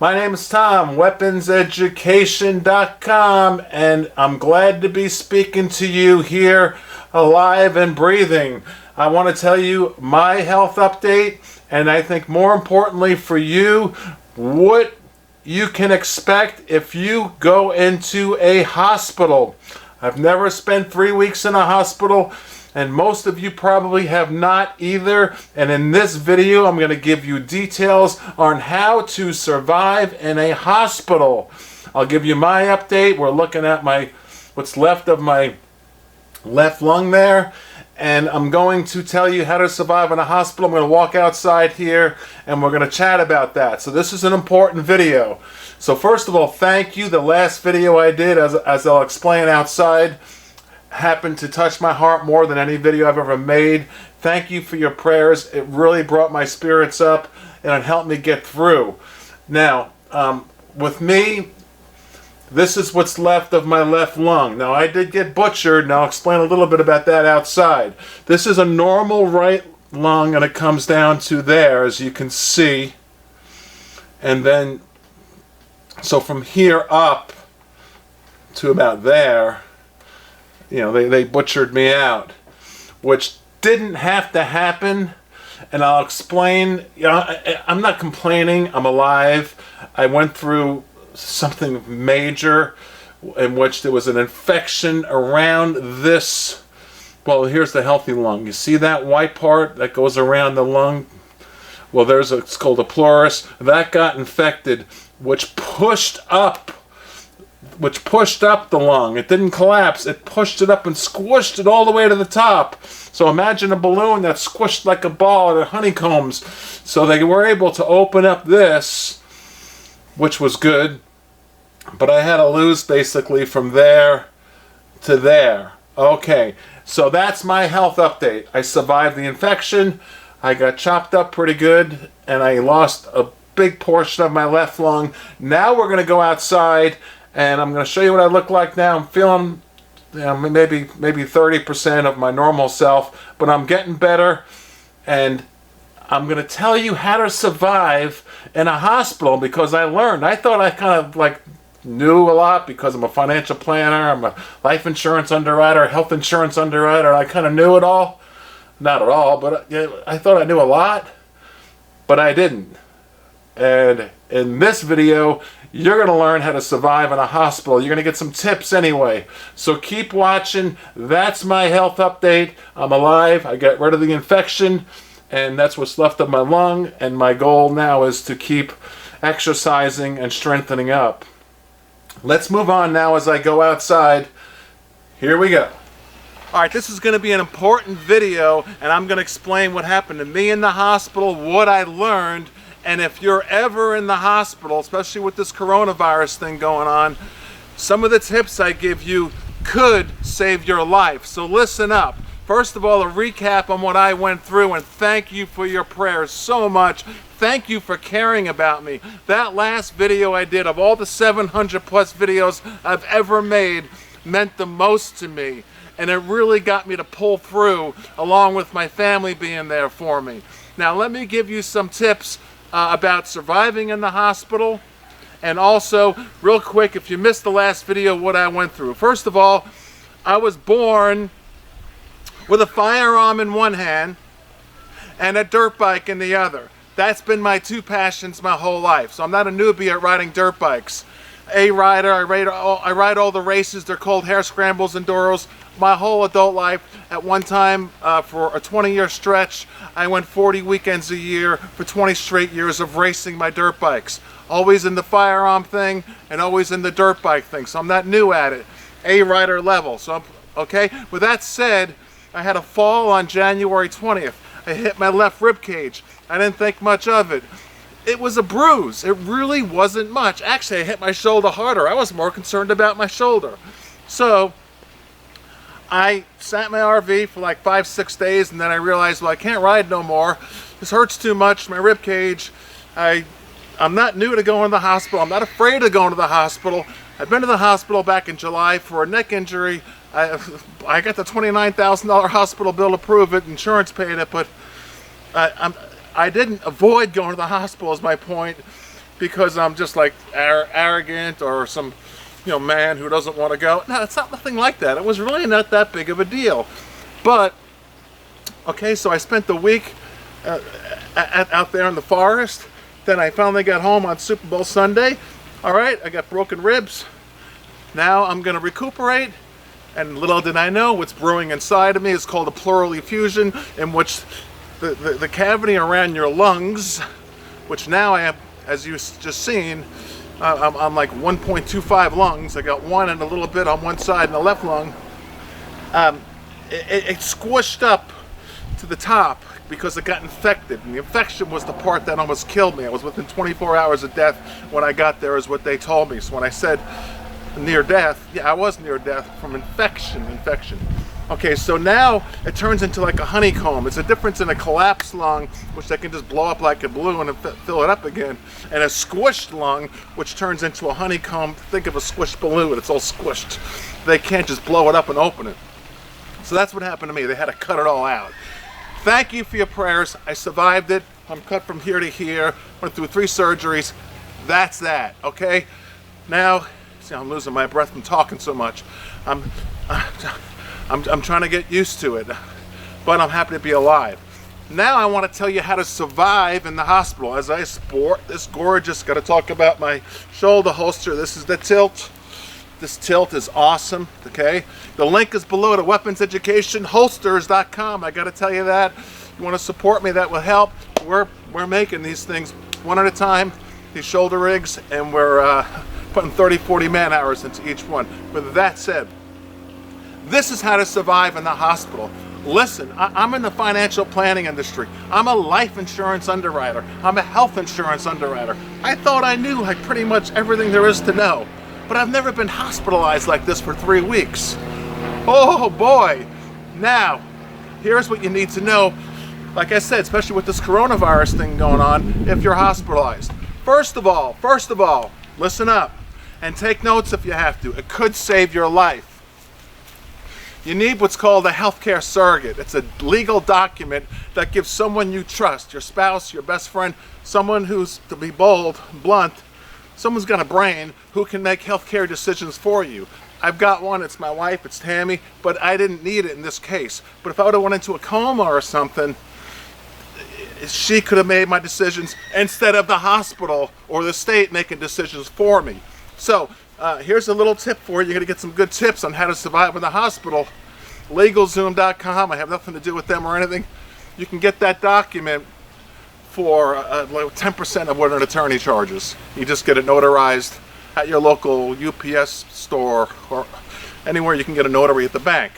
My name is Tom, weaponseducation.com, and I'm glad to be speaking to you here, alive and breathing. I want to tell you my health update, and I think more importantly for you, what you can expect if you go into a hospital. I've never spent 3 weeks in a hospital, and most of you probably have not either. And in this video, I'm going to give you details on how to survive in a hospital. I'll give you my update. We're looking at what's left of my left lung there. And I'm going to tell you how to survive in a hospital. I'm going to walk outside here and we're going to chat about that. So this is an important video. So first of all, thank you. The last video I did, as I'll explain outside, happened to touch my heart more than any video I've ever made. Thank you for your prayers. It really brought my spirits up and it helped me get through. Now, with me, this is what's left of my left lung. Now, I did get butchered, and I'll explain a little bit about that outside. This is a normal right lung, and it comes down to there, as you can see. And then, so from here up to about there, you know, they butchered me out, which didn't have to happen. And I'll explain. You know, I'm not complaining. I'm alive. I went through something major in which there was an infection around this. Well, here's the healthy lung. You see that white part that goes around the lung? Well, it's called a pleuris. That got infected, which pushed up the lung. It didn't collapse. It pushed it up and squished it all the way to the top. So imagine a balloon that's squished like a ball at honeycombs. So they were able to open up this, which was good. But I had to lose basically from there to there. Okay, so that's my health update. I survived the infection. I got chopped up pretty good, and I lost a big portion of my left lung. Now we're going to go outside, and I'm going to show you what I look like now. I'm feeling, you know, maybe 30% of my normal self, but I'm getting better, and I'm going to tell you how to survive in a hospital because I learned. I thought I kind of knew a lot because I'm a financial planner, I'm a life insurance underwriter, health insurance underwriter. I kind of knew it all. Not at all, but I thought I knew a lot, but I didn't. And in this video, you're going to learn how to survive in a hospital. You're going to get some tips anyway. So keep watching. That's my health update. I'm alive. I got rid of the infection, and that's what's left of my lung. And my goal now is to keep exercising and strengthening up. Let's move on now as I go outside. Here we go. Alright, this is going to be an important video, and I'm going to explain what happened to me in the hospital, what I learned, and if you're ever in the hospital, especially with this coronavirus thing going on, some of the tips I give you could save your life. So listen up. First of all, a recap on what I went through, and thank you for your prayers so much. Thank you for caring about me. That last video I did, of all the 700 plus videos I've ever made, meant the most to me. And it really got me to pull through, along with my family being there for me. Now let me give you some tips about surviving in the hospital. And also, real quick, if you missed the last video, what I went through. First of all, I was born with a firearm in one hand and a dirt bike in the other. That's been my two passions my whole life. So I'm not a newbie at riding dirt bikes. A rider, I ride all the races. They're called hare scrambles, enduros. My whole adult life, at one time, for a 20-year stretch, I went 40 weekends a year for 20 straight years of racing my dirt bikes. Always in the firearm thing and always in the dirt bike thing. So I'm not new at it. A rider level. So, okay. With that said, I had a fall on January 20th. I hit my left rib cage. I didn't think much of it. It was a bruise. It really wasn't much. Actually, I hit my shoulder harder. I was more concerned about my shoulder. So I sat in my RV for like 5-6 days, and then I realized, well, I can't ride no more. This hurts too much, my rib cage. I'm not new to going to the hospital. I'm not afraid of going to the hospital. I've been to the hospital back in July for a neck injury. I got the $29,000 hospital bill to prove it. Insurance paid it, but I didn't avoid going to the hospital is my point. because I'm just like arrogant or some, man who doesn't want to go. No, it's not nothing like that. It was really not that big of a deal. But, okay, so I spent the week out there in the forest. Then I finally got home on Super Bowl Sunday. All right, I got broken ribs. Now I'm going to recuperate. And little did I know, what's brewing inside of me is called a pleural effusion, in which the cavity around your lungs, which now I have, as you've just seen, I'm like 1.25 lungs. I got one and a little bit on one side in the left lung. It squished up to the top because it got infected, and the infection was the part that almost killed me. I was within 24 hours of death when I got there, is what they told me. So when I said near death, yeah, I was near death from infection. Okay, so now it turns into like a honeycomb. It's a difference in a collapsed lung, which they can just blow up like a balloon and fill it up again, and a squished lung, which turns into a honeycomb. Think of a squished balloon, it's all squished. They can't just blow it up and open it. So that's what happened to me. They had to cut it all out. Thank you for your prayers. I survived it. I'm cut from here to here. Went through 3 surgeries. That's that, okay? Now, see, I'm losing my breath from talking so much. I'm trying to get used to it, but I'm happy to be alive. Now I want to tell you how to survive in the hospital as I sport this gorgeous, got to talk about my shoulder holster. This is the tilt. This tilt is awesome, okay? The link is below to weaponseducationholsters.com. I got to tell you that. You want to support me, that will help. We're making these things one at a time, these shoulder rigs, and we're putting 30-40 man hours into each one. With that said, this is how to survive in the hospital. Listen, I'm in the financial planning industry. I'm a life insurance underwriter. I'm a health insurance underwriter. I thought I knew like pretty much everything there is to know, but I've never been hospitalized like this for 3 weeks. Oh boy. Now, here's what you need to know. Like I said, especially with this coronavirus thing going on, if you're hospitalized. First of all, listen up and take notes if you have to. It could save your life. You need what's called a healthcare surrogate. It's a legal document that gives someone you trust, your spouse, your best friend, someone who's, to be bold, blunt, someone's got a brain who can make healthcare decisions for you. I've got one, it's my wife, it's Tammy, but I didn't need it in this case. But if I would have went into a coma or something, she could have made my decisions instead of the hospital or the state making decisions for me. So here's a little tip for you. You're going to get some good tips on how to survive in the hospital. LegalZoom.com. I have nothing to do with them or anything. You can get that document for like 10% of what an attorney charges. You just get it notarized at your local UPS store or anywhere you can get a notary at the bank.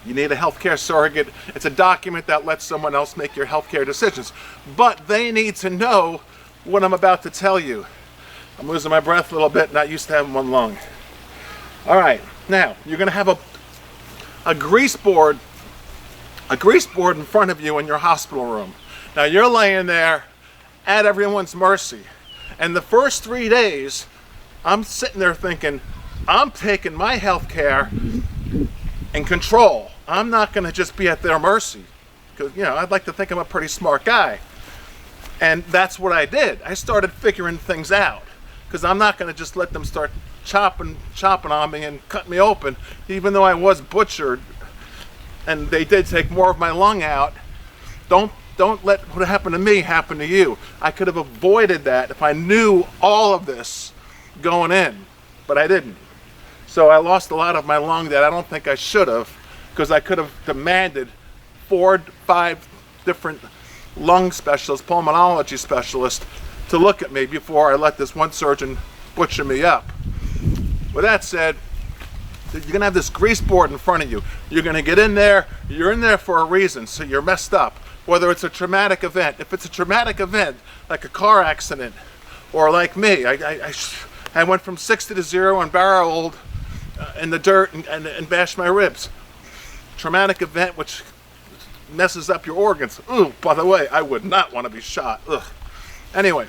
You need a healthcare surrogate. It's a document that lets someone else make your healthcare decisions. But they need to know what I'm about to tell you. I'm losing my breath a little bit, not used to having one lung. All right, now you're going to have a grease board in front of you in your hospital room. Now you're laying there at everyone's mercy. And the first 3 days, I'm sitting there thinking, I'm taking my health care in control. I'm not going to just be at their mercy. Because, I'd like to think I'm a pretty smart guy. And that's what I did. I started figuring things out. Because I'm not going to just let them start chopping on me and cut me open, even though I was butchered. And they did take more of my lung out. Don't let what happened to me happen to you. I could have avoided that if I knew all of this going in, but I didn't. So I lost a lot of my lung that I don't think I should have, because I could have demanded 4 to 5 different lung specialists, pulmonology specialists, to look at me before I let this one surgeon butcher me up. With that said, you're going to have this grease board in front of you. You're going to get in there. You're in there for a reason, so you're messed up. Whether it's a traumatic event. If it's a traumatic event, like a car accident, or like me, I went from 60 to 0 and barreled in the dirt and bashed my ribs. Traumatic event which messes up your organs. Ooh, by the way, I would not want to be shot. Ugh. Anyway,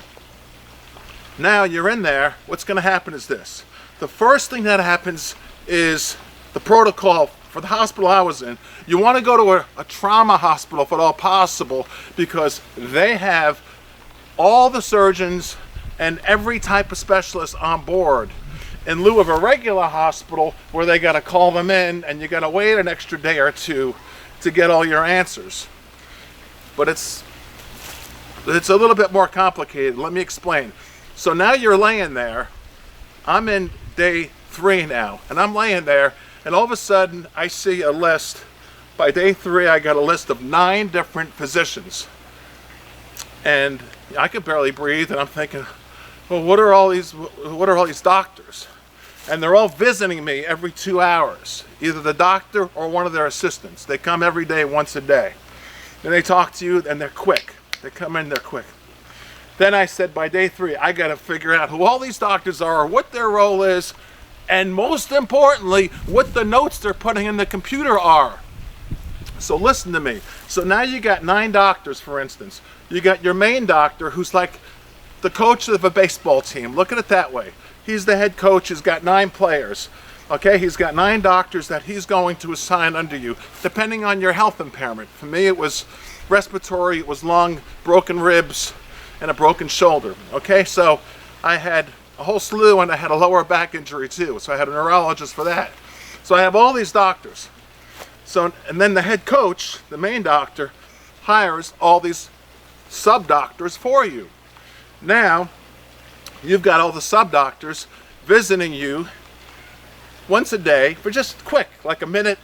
now you're in there. What's going to happen is this. The first thing that happens is the protocol for the hospital I was in. You want to go to a trauma hospital if at all possible, because they have all the surgeons and every type of specialist on board, in lieu of a regular hospital where they got to call them in and you got to wait an extra day or two to get all your answers. But it's a little bit more complicated. Let me explain. So now you're laying there. I'm in day 3 now, and I'm laying there, and all of a sudden I see a list. By day 3, I got a list of 9 different physicians, and I could barely breathe. And I'm thinking, well, what are all these doctors? And they're all visiting me every 2 hours, either the doctor or one of their assistants. They come every day, once a day. And they talk to you, and they're quick. They come in, they're quick. Then I said, by day 3, I got to figure out who all these doctors are, what their role is, and most importantly, what the notes they're putting in the computer are. So listen to me. So now you got 9 doctors, for instance. You got your main doctor, who's like the coach of a baseball team. Look at it that way. He's the head coach. He's got 9 players. Okay, he's got 9 doctors that he's going to assign under you, depending on your health impairment. For me, it was respiratory, it was lung, broken ribs, and a broken shoulder. Okay, so I had a whole slew, and I had a lower back injury too. So I had a neurologist for that. So I have all these doctors. So, and then the head coach, the main doctor, hires all these sub-doctors for you. Now, you've got all the sub-doctors visiting you once a day for just quick, like a minute.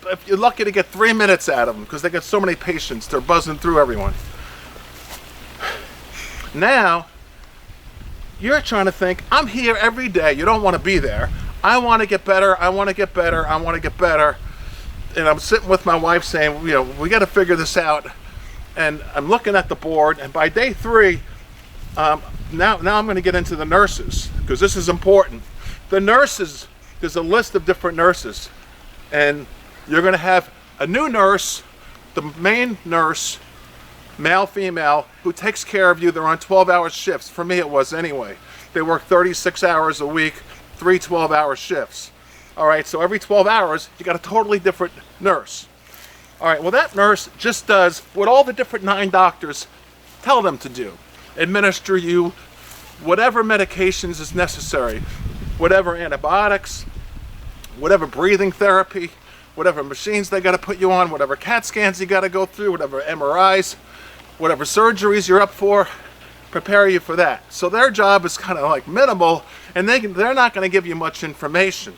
If you're lucky to get 3 minutes out of them, because they got so many patients, they're buzzing through everyone. Now, you're trying to think, I'm here every day. You don't want to be there. I want to get better. I want to get better. I want to get better. And I'm sitting with my wife saying, we got to figure this out. And I'm looking at the board, and by day 3, now I'm going to get into the nurses, because this is important. The nurses, there's a list of different nurses, and you're going to have a new nurse, the main nurse, male, female, who takes care of you. They're on 12-hour shifts. For me, it was anyway. They work 36 hours a week, 3 12-hour shifts. All right, so every 12 hours, you got a totally different nurse. All right, well, that nurse just does what all the different 9 doctors tell them to do. Administer you whatever medications is necessary, whatever antibiotics, whatever breathing therapy, whatever machines they got to put you on, whatever CAT scans you got to go through, whatever MRIs, whatever surgeries you're up for, prepare you for that. So their job is kind of like minimal, and they're not going to give you much information.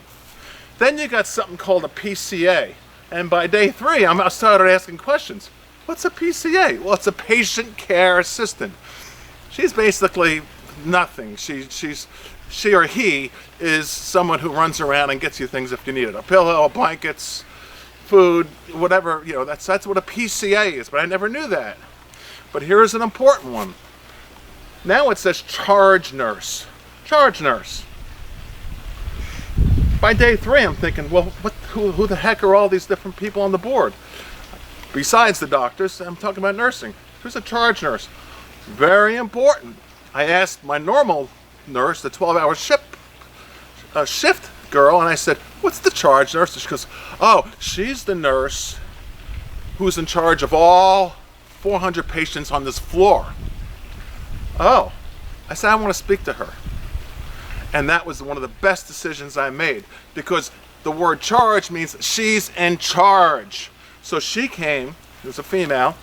Then you got something called a PCA. And by day 3, I started asking questions. What's a PCA? Well, it's a patient care assistant. She's basically nothing. She or he is someone who runs around and gets you things if you need it. A pillow, blankets, food, whatever. That's what a PCA is, but I never knew that. But here's an important one. Now it says charge nurse. Charge nurse. By day 3, I'm thinking, well, who the heck are all these different people on the board? Besides the doctors, I'm talking about nursing. Who's a charge nurse? Very important. I asked my normal nurse, the 12-hour shift girl, and I said, what's the charge nurse? She goes, oh, she's the nurse who's in charge of all 400 patients on this floor. Oh, I said, I want to speak to her. And that was one of the best decisions I made, because the word charge means she's in charge. So she came, it was a female,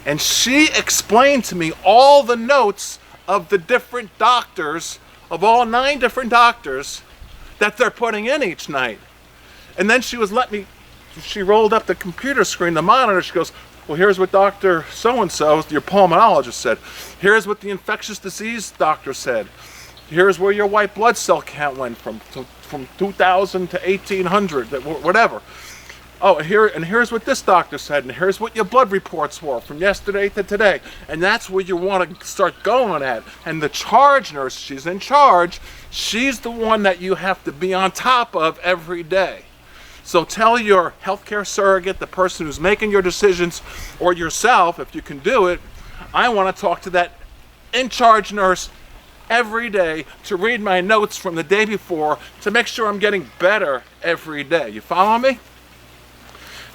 and she explained to me all the notes of the different doctors, of all 9 different doctors that they're putting in each night. And then she rolled up the computer screen, the monitor. She goes, well, here's what Dr. So-and-so, your pulmonologist, said. Here's what the infectious disease doctor said. Here's where your white blood cell count went from 2,000 to 1,800, whatever. Oh, here's what this doctor said, and here's what your blood reports were from yesterday to today. And that's where you want to start going at. And the charge nurse, she's in charge. She's the one that you have to be on top of every day. So tell your healthcare surrogate, the person who's making your decisions, or yourself, if you can do it, I want to talk to that in charge nurse every day to read my notes from the day before to make sure I'm getting better every day. You follow me?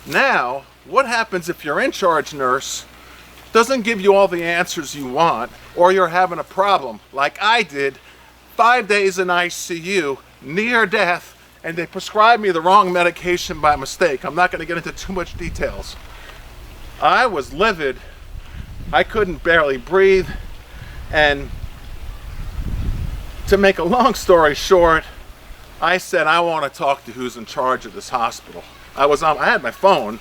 Now, what happens if your in charge nurse doesn't give you all the answers you want, or you're having a problem like I did, 5 days in ICU, near death, and they prescribed me the wrong medication by mistake. I'm not going to get into too much details. I was livid. I couldn't barely breathe. And to make a long story short, I said, I want to talk to who's in charge of this hospital. I had my phone,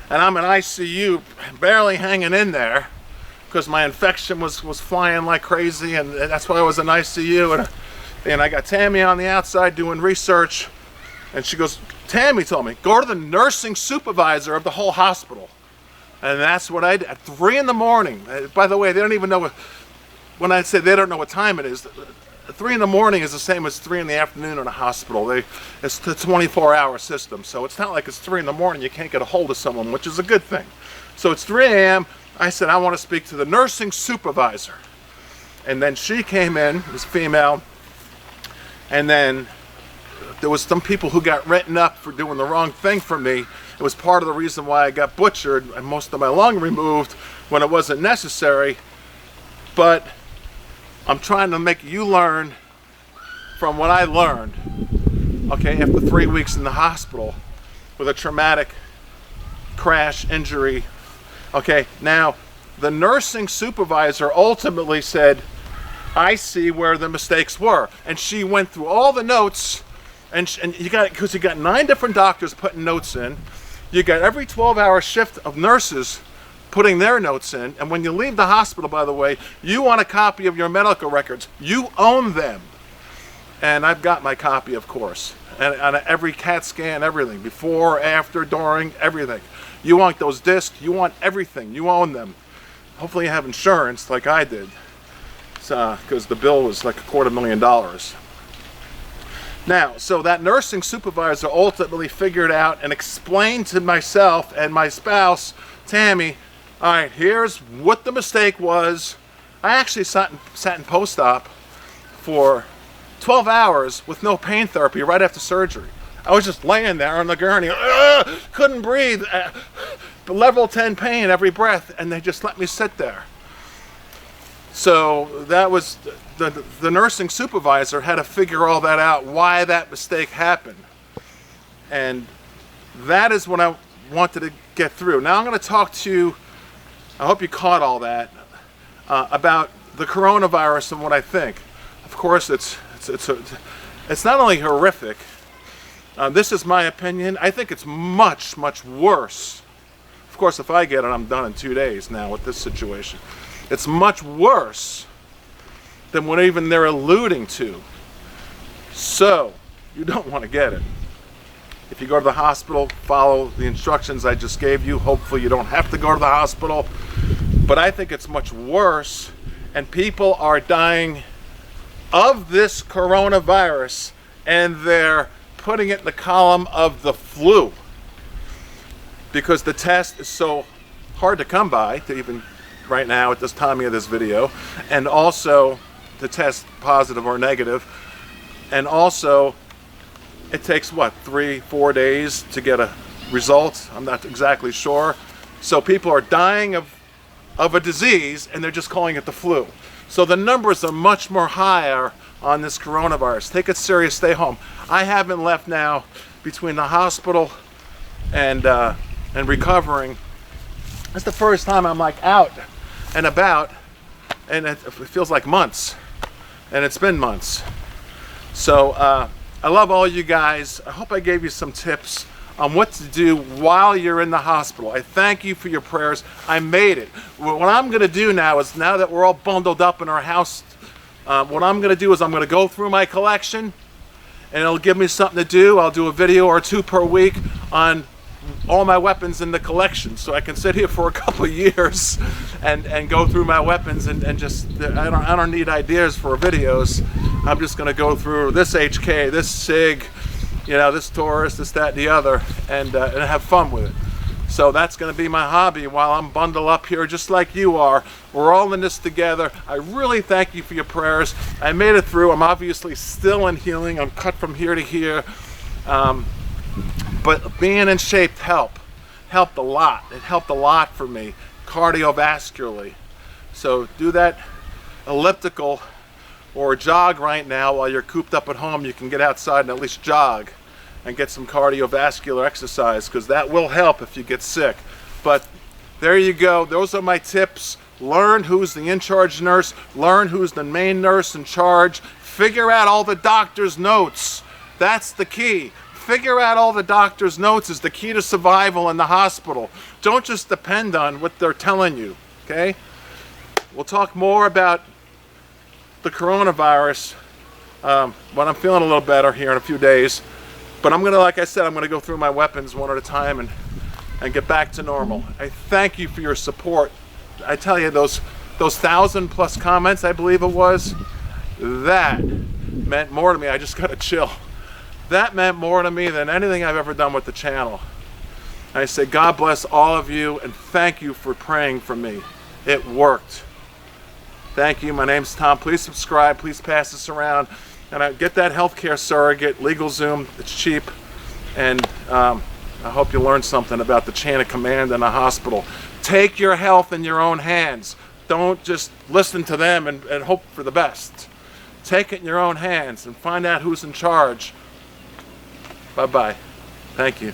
and I'm in ICU, barely hanging in there, because my infection was flying like crazy, and that's why I was in ICU. And I got Tammy on the outside doing research, and she goes, Tammy told me, go to the nursing supervisor of the whole hospital. And that's what I did at 3 in the morning. By the way, they don't even know when I say they don't know what time it is, 3 in the morning is the same as 3 in the afternoon in a hospital. It's a 24-hour system, so it's not like it's 3 in the morning, you can't get a hold of someone, which is a good thing. So it's 3 a.m., I said, I want to speak to the nursing supervisor. And then she came in, this female, and then there was some people who got written up for doing the wrong thing for me. It was part of the reason why I got butchered and most of my lung removed when it wasn't necessary. But I'm trying to make you learn from what I learned, okay, after 3 weeks in the hospital with a traumatic crash injury. Okay, now the nursing supervisor ultimately said, I see where the mistakes were. And she went through all the notes, and you got 9 different doctors putting notes in. You got every 12-hour shift of nurses putting their notes in. And when you leave the hospital, by the way, you want a copy of your medical records. You own them. And I've got my copy, of course. And on every CAT scan, everything. Before, after, during, everything. You want those discs. You want everything. You own them. Hopefully you have insurance like I did. Because the bill was like $250,000. Now, so that nursing supervisor ultimately figured out and explained to myself and my spouse, Tammy, all right, here's what the mistake was. I actually sat in post-op for 12 hours with no pain therapy right after surgery. I was just laying there on the gurney, couldn't breathe, level 10 pain every breath, and they just let me sit there. So that was, the nursing supervisor had to figure all that out, why that mistake happened. And that is what I wanted to get through. Now I'm going to talk to you, I hope you caught all that, about the coronavirus and what I think. Of course, it's not only horrific, this is my opinion, I think it's much, much worse. Of course, if I get it, I'm done in 2 days now with this situation. It's much worse than what even they're alluding to. So, you don't want to get it. If you go to the hospital, follow the instructions I just gave you. Hopefully you don't have to go to the hospital. But I think it's much worse, and people are dying of this coronavirus, and they're putting it in the column of the flu. Because the test is so hard to come by, to even right now at this time of this video, and also to test positive or negative, and also it takes what, 3-4 days to get a result? I'm not exactly sure. So people are dying of a disease, and they're just calling it the flu. So the numbers are much more higher on this coronavirus. Take it serious, stay home. I haven't left now between the hospital and recovering. It's the first time I'm like out and about, and it feels like months, and it's been months. So I love all you guys. I hope I gave you some tips on what to do while you're in the hospital. I thank you for your prayers. I made it. What I'm going to do now is, now that we're all bundled up in our house, what I'm going to do is I'm going to go through my collection, and it'll give me something to do. I'll do a video or 2 per week on all my weapons in the collection, so I can sit here for a couple of years and go through my weapons and just, I don't need ideas for videos. I'm just going to go through this HK, this SIG, this Taurus, this, that, and the other, and have fun with it. So that's going to be my hobby while I'm bundled up here just like you are. We're all in this together. I really thank you for your prayers. I made it through. I'm obviously still in healing. I'm cut from here to here. But being in shape helped a lot. It helped a lot for me cardiovascularly. So do that elliptical or jog right now while you're cooped up at home, you can get outside and at least jog and get some cardiovascular exercise, because that will help if you get sick. But there you go. Those are my tips. Learn who's the in-charge nurse. Learn who's the main nurse in charge. Figure out all the doctor's notes. That's the key. Figure out all the doctor's notes is the key to survival in the hospital. Don't just depend on what they're telling you, okay? We'll talk more about the coronavirus when I'm feeling a little better here in a few days. But I'm gonna, like I said, I'm gonna go through my weapons one at a time and get back to normal. I thank you for your support. I tell you, those 1,000+ comments, I believe it was, that meant more to me. I just got a chill. That meant more to me than anything I've ever done with the channel. And I say God bless all of you, and thank you for praying for me. It worked. Thank you. My name's Tom. Please subscribe. Please pass this around. And get that healthcare surrogate, LegalZoom. It's cheap. And I hope you learned something about the chain of command in a hospital. Take your health in your own hands. Don't just listen to them and hope for the best. Take it in your own hands and find out who's in charge. Bye-bye. Thank you.